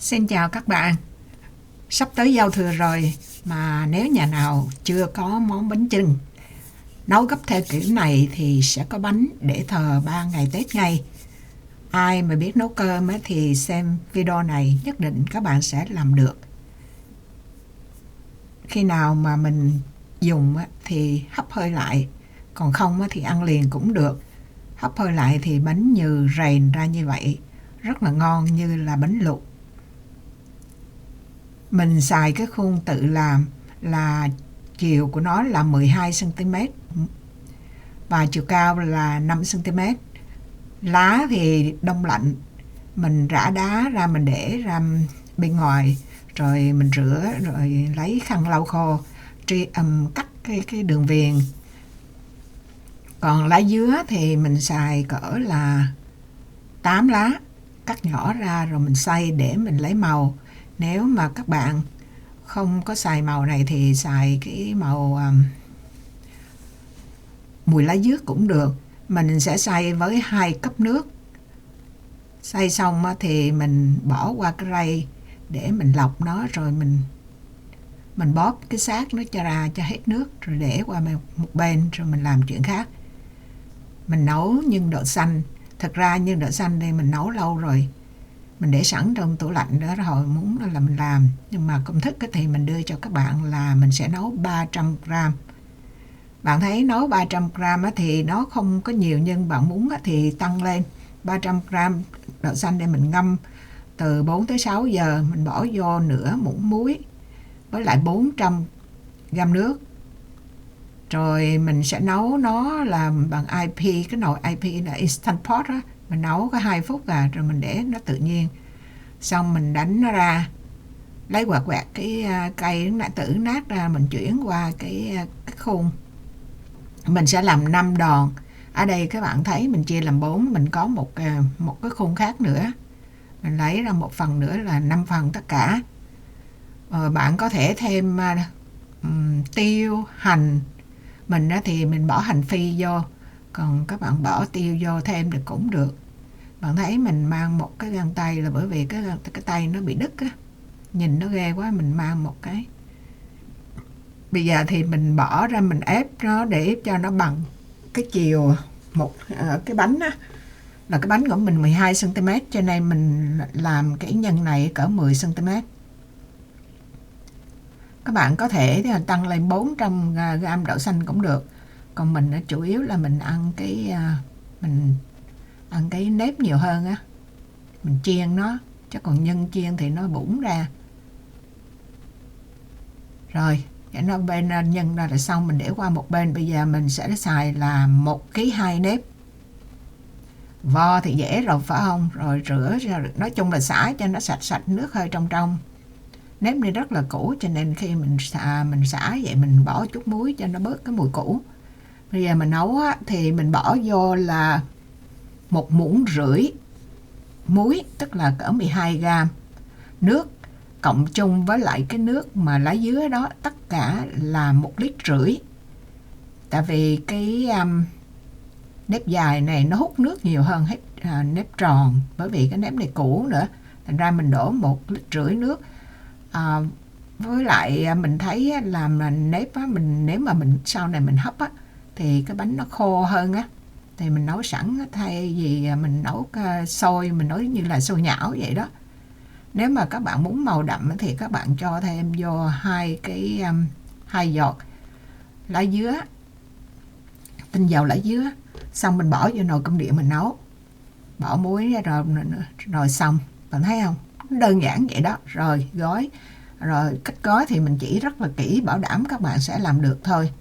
Xin chào các bạn. Sắp tới giao thừa rồi mà nếu nhà nào chưa có món bánh chưng nấu gấp theo kiểu này thì sẽ có bánh để thờ 3 ngày Tết ngay. Ai mà biết nấu cơm thì xem video này nhất định các bạn sẽ làm được. Khi nào mà mình dùng thì hấp hơi lại, còn không thì ăn liền cũng được. Hấp hơi lại thì bánh nhừ rền ra như vậy, rất là ngon như là bánh luộc. Mình xài cái khuôn tự làm là chiều của nó là 12 cm và chiều cao là 5 cm. Lá thì đông lạnh, mình rã đá ra, mình để ra bên ngoài rồi mình rửa rồi lấy khăn lau khô, cắt cái đường viền. Còn lá dứa thì mình xài cỡ là 8 lá, cắt nhỏ ra rồi mình xay để mình lấy màu. Nếu mà các bạn không có xài màu này thì xài cái màu mùi lá dứa cũng được. Mình sẽ xay với 2 cốc nước. Xay xong thì mình bỏ qua cái rây để mình lọc nó, rồi mình bóp cái xác nó cho ra cho hết nước, rồi để qua một bên rồi mình làm chuyện khác. Mình nấu nhân đậu xanh. Thật ra nhân đậu xanh đây mình nấu lâu rồi, mình để sẵn trong tủ lạnh đó rồi, muốn là mình làm. Nhưng mà công thức thì mình đưa cho các bạn là mình sẽ nấu 300g. Bạn thấy nấu 300g thì nó không có nhiều, nhưng bạn muốn thì tăng lên. 300g đậu xanh để mình ngâm từ 4 tới 6 giờ. Mình bỏ vô nửa muỗng muối với lại 400g nước. Rồi mình sẽ nấu nó là bằng IP, cái nồi IP là Instant Pot đó. Mình nấu có 2 phút rồi mình để nó tự nhiên. Xong mình đánh nó ra, lấy quẹt cái cây nó tự nát ra, mình chuyển qua cái khuôn. Mình sẽ làm 5 đòn. Ở đây các bạn thấy mình chia làm 4, mình có một cái khuôn khác nữa. Mình lấy ra một phần nữa là 5 phần tất cả. Bạn có thể thêm tiêu, hành. Mình thì mình bỏ hành phi vô, còn các bạn bỏ tiêu vô thêm thì cũng được. Bạn thấy mình mang một cái găng tay là bởi vì cái tay nó bị đứt á, nhìn nó ghê quá, mình mang một cái. Bây giờ thì mình bỏ ra, mình ép nó để cho nó bằng cái chiều một cái bánh á, là cái bánh của mình 12 cm, cho nên mình làm cái nhân này cỡ 10 cm. Các bạn có thể tăng lên 400g đậu xanh cũng được. Còn mình chủ yếu là mình ăn cái nếp nhiều hơn á. Mình chiên nó, chứ còn nhân chiên thì nó bủng ra. Rồi, để nó bên nhân ra là xong, mình để qua một bên. Bây giờ mình sẽ xài là 1,2 kg nếp. Vo thì dễ rồi phải không? Rồi rửa ra, nói chung là xả cho nó sạch nước hơi trong. Nếp này rất là cũ, cho nên khi mình xả vậy mình bỏ chút muối cho nó bớt cái mùi cũ. Bây giờ mình nấu thì mình bỏ vô là 1,5 muỗng muối, tức là cỡ 12g. Nước cộng chung với lại cái nước mà lá dứa đó, tất cả là 1,5 lít. Tại vì cái nếp dài này nó hút nước nhiều hơn hết nếp tròn, bởi vì cái nếp này cũ nữa. Thành ra mình đổ 1,5 lít nước. Với lại mình thấy làm nếp nếu mà mình sau này mình hấp thì cái bánh nó khô hơn á, thì mình nấu sẵn thay vì mình nấu sôi, mình nấu như là sôi nhão vậy đó. Nếu mà các bạn muốn màu đậm thì các bạn cho thêm vô 2 giọt lá dứa, tinh dầu lá dứa. Xong mình bỏ vô nồi cơm điện mình nấu, bỏ muối rồi xong. Bạn thấy không, đơn giản vậy đó. Rồi gói, rồi cách gói thì mình chỉ rất là kỹ, bảo đảm các bạn sẽ làm được thôi.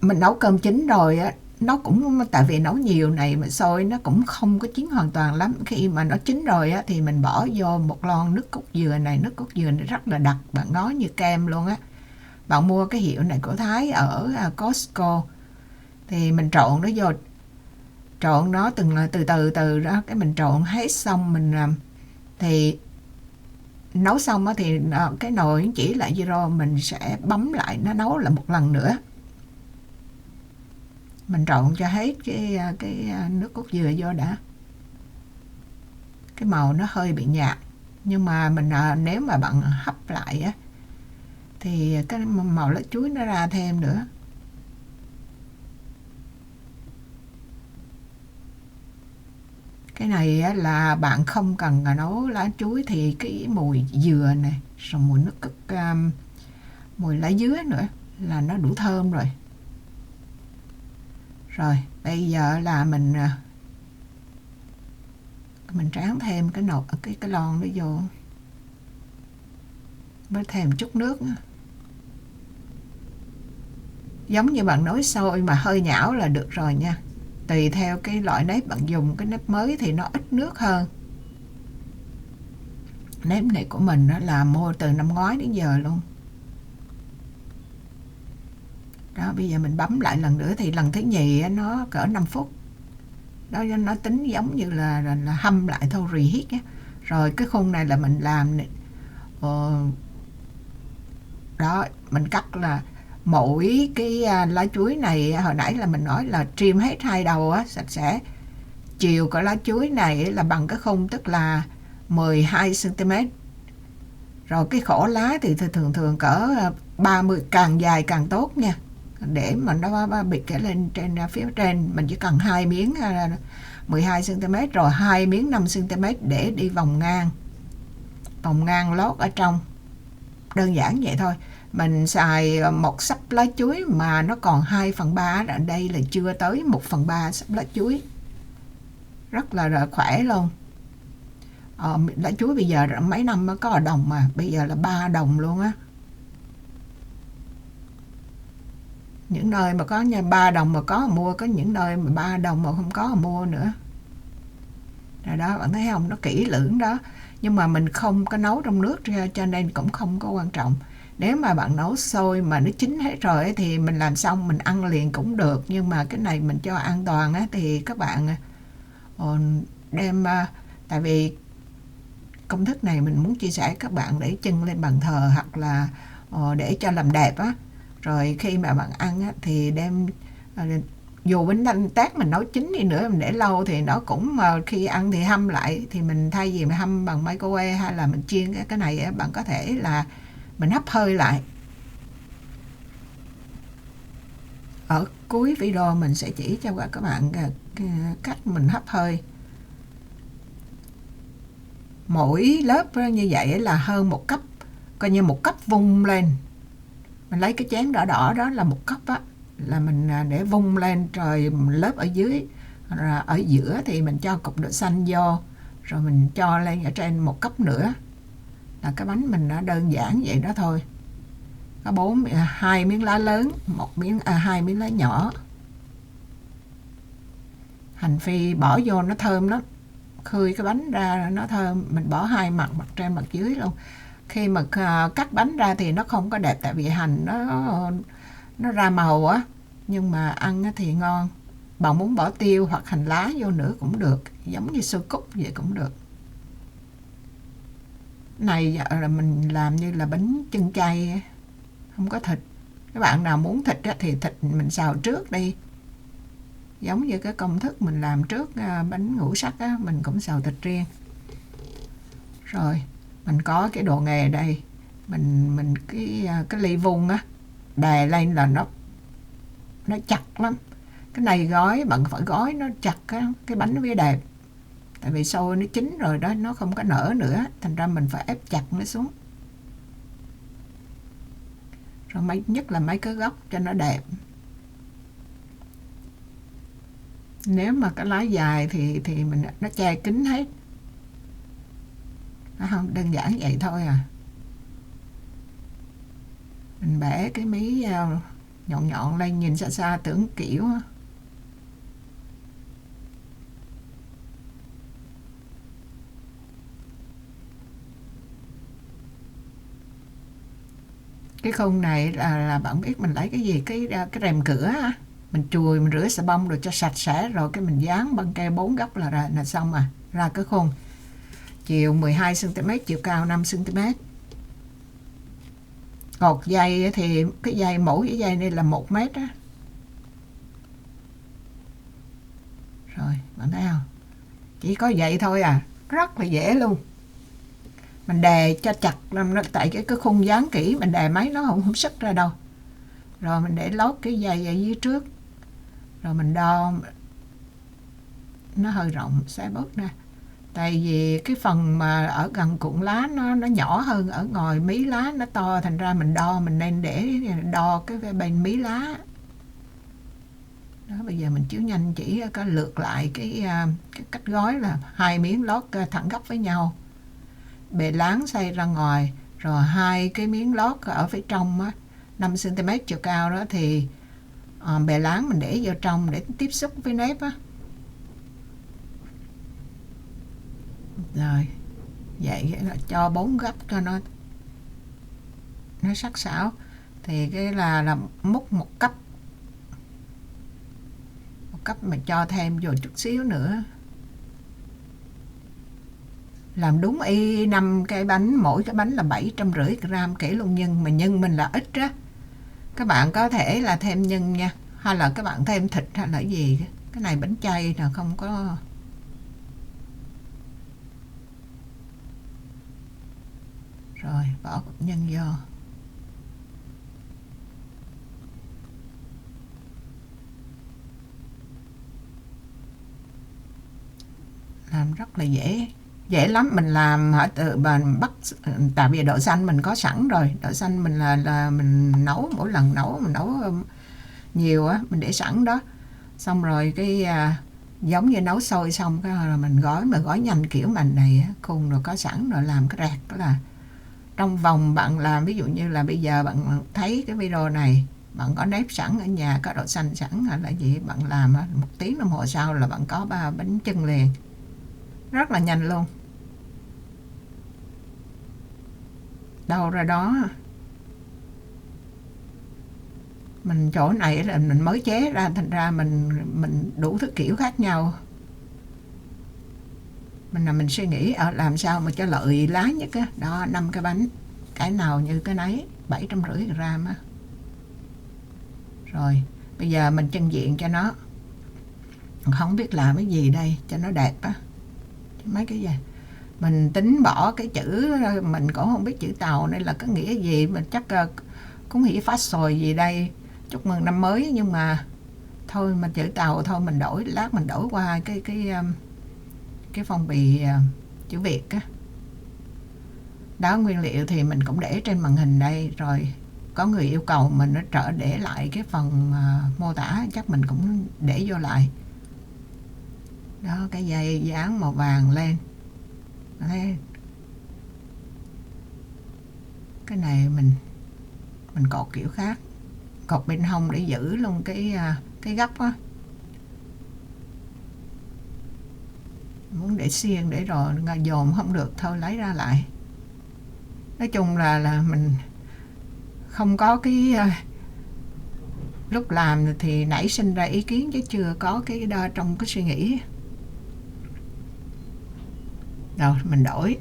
Mình nấu cơm chín rồi á, nó cũng tại vì nấu nhiều này mà sôi nó cũng không có chín hoàn toàn lắm. Khi mà nó chín rồi á thì mình bỏ vô một lon nước cốt dừa này. Nước cốt dừa này rất là đặc, bạn nói như kem luôn á. Bạn mua cái hiệu này của Thái ở Costco thì mình trộn nó vô, trộn nó từ từ đó, cái mình trộn hết xong mình thì nấu xong thì cái nồi chỉ lại zero, mình sẽ bấm lại nó nấu lại một lần nữa. Mình trộn cho hết cái nước cốt dừa vô đã. Cái màu nó hơi bị nhạt, Nhưng mà nếu mà bạn hấp lại á thì cái màu lá chuối nó ra thêm nữa. Cái này á, là bạn không cần nấu lá chuối thì cái mùi dừa này, rồi mùi nước cốt, mùi lá dứa nữa là nó đủ thơm rồi. Rồi bây giờ là mình tráng thêm cái lon đó vô, với thêm chút nước nữa. Giống như bạn nấu xôi mà hơi nhão là được rồi nha. Tùy theo cái loại nếp bạn dùng, cái nếp mới thì nó ít nước hơn. Nếp này của mình đó là mua từ năm ngoái đến giờ luôn. Đó, bây giờ mình bấm lại lần nữa thì lần thứ nhì nó cỡ 5 phút. Đó, nó tính giống như là hâm lại thôi, reheat á. Rồi cái khung này là mình làm đó, mình cắt là mỗi cái lá chuối này hồi nãy là mình nói là trim hết hai đầu á, sạch sẽ. Chiều của lá chuối này là bằng cái khung, tức là 12 cm. Rồi cái khổ lá thì thường cỡ 30, càng dài càng tốt nha. Để mà nó bịt cái lên trên phía trên, mình chỉ cần 2 miếng 12 cm, rồi 2 miếng 5 cm để đi vòng ngang lót ở trong. Đơn giản vậy thôi. Mình xài một sắp lá chuối mà nó còn 2/3, ở đây là chưa tới 1/3 sắp lá chuối. Rất là khỏe luôn. Lá chuối bây giờ mấy năm mới có ở đồng, mà bây giờ là 3 đồng luôn á. Những nơi mà có 3 đồng mà có mua, có những nơi mà 3 đồng mà không có mua nữa. Rồi đó, bạn thấy không, nó kỹ lưỡng đó. Nhưng mà mình không có nấu trong nước cho nên cũng không có quan trọng. Nếu mà bạn nấu xôi mà nó chín hết rồi thì mình làm xong mình ăn liền cũng được. Nhưng mà cái này mình cho an toàn á, thì các bạn đem, tại vì công thức này mình muốn chia sẻ với các bạn để trưng lên bàn thờ, hoặc là để cho làm đẹp á. Rồi khi mà bạn ăn á, thì đem, dù bánh canh tác mình nấu chín đi nữa, mình để lâu thì nó cũng, khi ăn thì hâm lại, thì mình thay vì mình hâm bằng microwave hay là mình chiên cái này á, bạn có thể là mình hấp hơi lại. Ở cuối video mình sẽ chỉ cho các bạn cách mình hấp hơi. Mỗi lớp như vậy là hơn 1 cấp, coi như 1 cấp vung lên. Mình lấy cái chén đỏ đỏ đó là 1 cấp á, là mình để vung lên, rồi lớp ở dưới, rồi ở giữa thì mình cho cục đậu xanh vô, rồi mình cho lên ở trên 1 cấp nữa. Là cái bánh mình nó đơn giản vậy đó thôi. Có 2 miếng lá lớn, 2 miếng lá nhỏ. Hành phi bỏ vô nó thơm lắm, khơi cái bánh ra nó thơm. Mình bỏ hai mặt, mặt trên mặt dưới luôn. Khi mà cắt bánh ra thì nó không có đẹp, tại vì hành nó ra màu á, nhưng mà ăn thì ngon. Bạn muốn bỏ tiêu hoặc hành lá vô nữa cũng được, giống như xôi cúc vậy cũng được. Này là mình làm như là bánh chưng chay, không có thịt. Các bạn nào muốn thịt thì thịt mình xào trước đi, giống như cái công thức mình làm trước bánh ngũ sắc á, mình cũng xào thịt riêng. Rồi mình có cái đồ nghề đây, mình cái ly vung á, đè lên là nó chặt lắm. Cái này gói, bạn phải gói nó chặt cái bánh nó mới đẹp. Tại vì xôi nó chín rồi đó, nó không có nở nữa, thành ra mình phải ép chặt nó xuống. Rồi nhất là mấy cái góc cho nó đẹp. Nếu mà cái lá dài thì nó che kín hết. Nó không, đơn giản vậy thôi à. Mình bẻ cái mí nhọn nhọn lên, nhìn xa xa tưởng kiểu. Cái khung này là bạn biết mình lấy cái gì, cái rèm cửa á, mình chùi, mình rửa xà bông rồi cho sạch sẽ, rồi cái mình dán băng keo 4 góc là xong à. Ra cái khung chiều 12 cm, chiều cao 5 cm. Cột dây thì cái dây, mỗi cái dây này là 1 mét á. Rồi bạn thấy không, chỉ có vậy thôi à, rất là dễ luôn. Mình đè cho chặt làm nó, tại cái khung dán kỹ mình đè máy nó không sức ra đâu. Rồi mình để lót cái dây ở dưới trước, rồi mình đo nó hơi rộng xé bớt ra, tại vì cái phần mà ở gần cuộn lá nó nhỏ hơn ở ngoài mí lá nó to, thành ra mình đo mình nên để đo cái bên mí lá đó. Bây giờ mình chiếu nhanh chỉ có lượt lại cái cách gói là 2 miếng lót thẳng góc với nhau, bề láng xoay ra ngoài, rồi 2 cái miếng lót ở phía trong á, 5 cm chiều cao đó thì bề láng mình để vô trong để tiếp xúc với nếp á. Rồi vậy là cho 4 góc cho nó sắc sảo, thì cái là múc một cấp mà cho thêm vô chút xíu nữa, làm đúng y 5 cái bánh, mỗi cái bánh là 750 gram kể luôn nhân, mà nhân mình là ít á, các bạn có thể là thêm nhân nha, hay là các bạn thêm thịt hay là gì, cái này bánh chay là không có. Rồi bỏ nhân vô, làm rất là dễ lắm. Mình làm từ mình bắt, tại vì đậu xanh mình có sẵn rồi, đậu xanh mình là mình nấu, mỗi lần mình nấu nhiều á, mình để sẵn đó, xong rồi cái giống như nấu sôi xong cái là mình gói nhanh kiểu mình này, khung rồi có sẵn rồi, làm cái rạc đó là trong vòng bạn làm, ví dụ như là bây giờ bạn thấy cái video này, bạn có nếp sẵn ở nhà, có đậu xanh sẵn hay là gì, bạn làm 1 tiếng đồng hồ sau là bạn có 3 bánh chưng liền, rất là nhanh luôn, đâu ra đó. Mình chỗ này là mình mới chế ra, thành ra mình đủ thứ kiểu khác nhau, mình suy nghĩ làm sao mà cho lợi lá nhất á. Đó, 5 cái bánh, cái nào như cái nấy, 750 gram á. Rồi bây giờ mình chân diện cho nó, không biết làm cái gì đây cho nó đẹp á, mấy cái gì mình tính bỏ cái chữ, mình cũng không biết chữ Tàu nên là có nghĩa gì, mình chắc cũng nghĩ phát sồi gì đây, chúc mừng năm mới, nhưng mà thôi mà chữ Tàu thôi mình đổi, lát mình đổi qua cái phong bì chữ Việt á. Đó, nguyên liệu thì mình cũng để trên màn hình đây rồi, có người yêu cầu mình nó để lại cái phần mô tả, chắc mình cũng để vô lại đó. Cái dây dán màu vàng lên đây. Cái này mình cột kiểu khác, cột bên hông để giữ luôn cái góc á, muốn để xiên để rồi dồn không được thôi lấy ra lại. Nói chung là mình không có cái lúc làm thì nảy sinh ra ý kiến chứ chưa có cái đó trong cái suy nghĩ. Rồi mình đổi,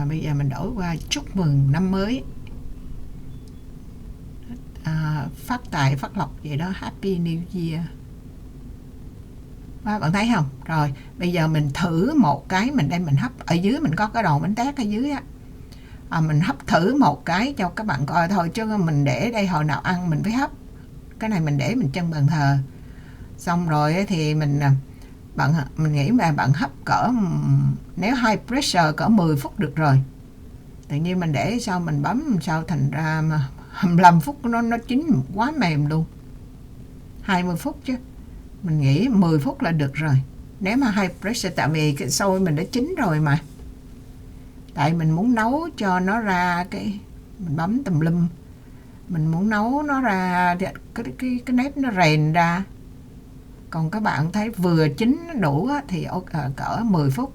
bây giờ mình đổi qua chúc mừng năm mới, phát tài phát lộc vậy đó, Happy New Year. Bạn thấy không? Rồi bây giờ mình thử một cái, mình đây mình hấp ở dưới, mình có cái đồ bánh tét ở dưới á, mình hấp thử một cái cho các bạn coi thôi, chứ mình để đây hồi nào ăn mình phải hấp. Cái này mình để mình chân bàn thờ, xong rồi thì mình nghĩ mà bạn hấp cỡ, nếu high pressure cỡ 10 phút được rồi. Tự nhiên mình để sao mình bấm sao thành ra mà 25 phút nó chín quá mềm luôn. 20 phút chứ, mình nghĩ 10 phút là được rồi, nếu mà high pressure, tại vì cái xôi mình đã chín rồi mà. Tại mình muốn nấu cho nó ra cái, mình bấm tùm lum, mình muốn nấu nó ra cái nếp nó rền ra. Còn các bạn thấy vừa chín đủ thì cỡ 10 phút.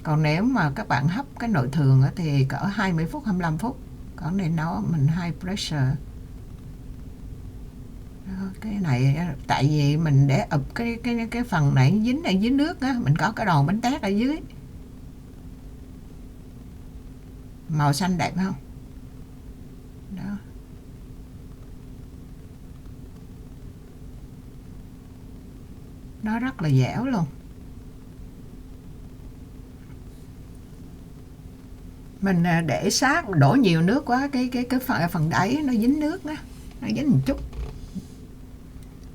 Còn nếu mà các bạn hấp cái nồi thường thì cỡ 20 phút 25 phút. Còn này nấu mình high pressure. Đó, cái này tại vì mình để ụp cái phần này dính ở dưới nước á, mình có cái đòn bánh tét ở dưới. Màu xanh đẹp không? Đó. Nó rất là dẻo luôn. Mình để sát, đổ nhiều nước quá cái phần đáy nó dính nước á, nó dính một chút.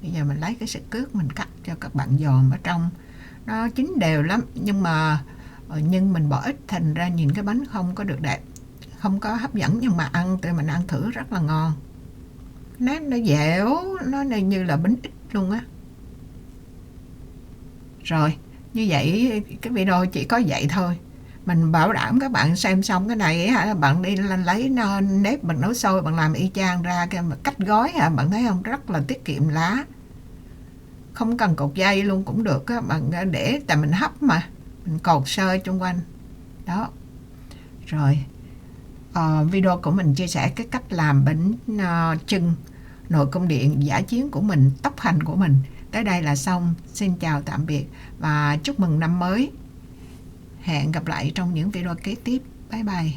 Bây giờ mình lấy cái sợi cước mình cắt cho các bạn dòm ở trong, nó chín đều lắm, nhưng mình bỏ ít thành ra nhìn cái bánh không có được đẹp, không có hấp dẫn, nhưng mà tụi mình ăn thử rất là ngon. Nó dẻo, nó như là bánh ít luôn á. Rồi, như vậy cái video chỉ có vậy thôi. Mình bảo đảm các bạn xem xong cái này bạn đi lấy nếp bạn nấu sôi, bạn làm y chang ra cái cách gói bạn thấy không, rất là tiết kiệm lá. Không cần cột dây luôn cũng được á, bạn để tại mình hấp mà, mình cột sơ chung quanh. Đó. Rồi. Video của mình chia sẻ cái cách làm bánh chưng nồi cơm điện dã chiến của mình, tốc hành của mình. Tới đây là xong. Xin chào tạm biệt và chúc mừng năm mới. Hẹn gặp lại trong những video kế tiếp. Bye bye.